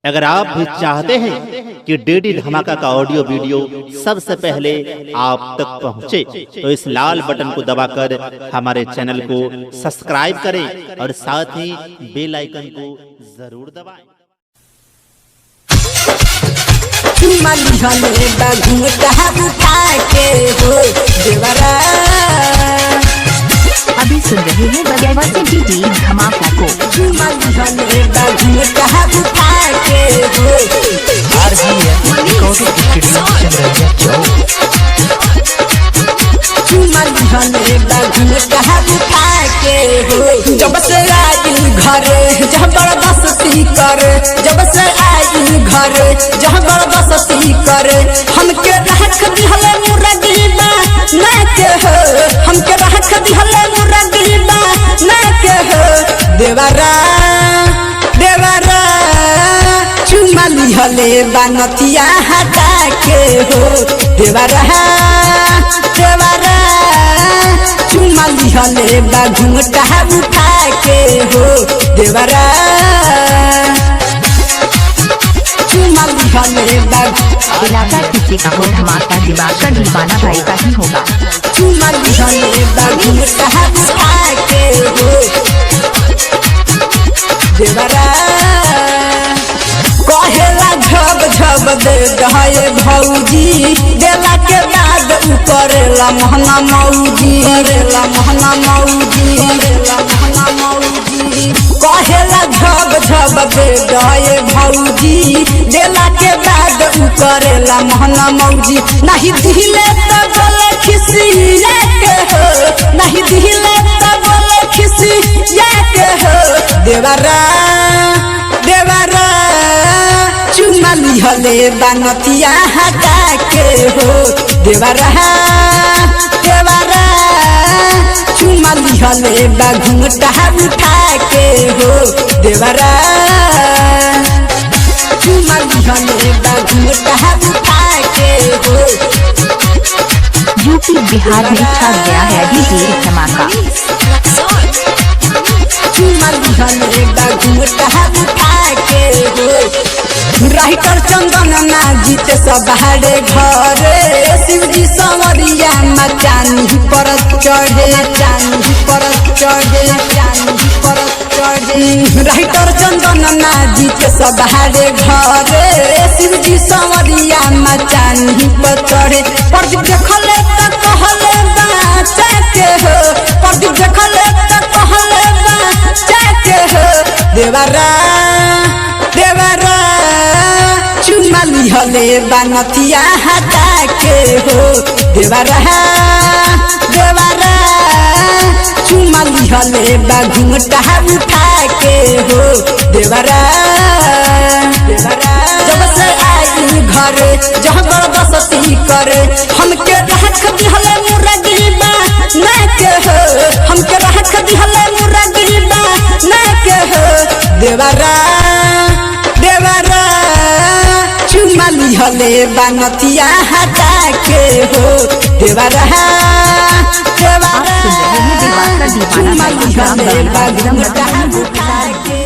अगर आप भी चाहते हैं कि डीडी धमाका का ऑडियो वीडियो सबसे पहले आप तक पहुंचे, तो इस लाल बटन को दबाकर हमारे चैनल को सब्सक्राइब करें और साथ ही बेल आइकन को जरूर दबाएं। अभी सुन रहे हैं बगैवा से डीडी धमाका को। जब से आई घरे जबरदस्ती करे, जब से आई घरे जबरदस्ती करे, हमके रख दिहले मुर्गीबा ना के हो, हमके रख दिहले मुर्गीबा ना के हो। देवरा देवरा चुमा लिहले बानतिया हटा के हो। देवरा देवरा चुमा लिहले बा घुंघटा उठा के हो। देवरा चुमा लिहले बा इलाका किसी का हो धमाका दिवाकर दीवाना भाई का ही होगा। चुमा लिहले बा घुंघटा उठा के हो। देवरा कहेला झब झब दे दहे भौजी, देला के बाद उ करेला महना मौजी, करेला महना मौजी, करेला महना मौजी। कहेला झब झब दे दहे भौजी, देला के बाद उ करेला महना मौजी। नहीं दिले त बोले खिसिया के हो, नहीं दिले त बोले खिसिया के हो। देवरा देवरा चुमा लिहले बानतिया हटा के हो। देवरा देवरा चुमा लिहले बा घुंघटा उठा के हो। देवरा चुमा लिहले बा घुंघटा उठा के हो। यूपी बिहार में छा गया है डीडी धमाका। चुमा लिहले बा घुंघटा उठा के हो। राइटर चंदन ना जीते सब हारे घरे, शिवजी संवरिया मचानी पर चढ़े, चानी पर चढ़े, चानी पर चढ़े। राइटर चंदन ना जीते सब हारे घरे, शिवजी संवरिया मचानी पर चढ़े। प्रदीप देखले त कहले बाचा के हो, प्रदीप देखले त कहले बाचा के हो। देवरा देवरा चुमा लिहले बानतिया हटा के हो। देवरा देवरा चुमा लिहले बा घुंघटा उठा के हो। देवरा देवरा जब से आई घरे जबरदस्ती करे, हमके रख दिहले मुर्गीबा ना के हो, हमके रख दिहले मुर्गीबा ना के हो। देवरा देवरा चुमा लिहले बानतिया हटा के हो। देवरा देवरा आप सुन रहे हैं दिवाकर दीवाना चुमा भाई का लिहले बा बगैवा घुंघटा उठा के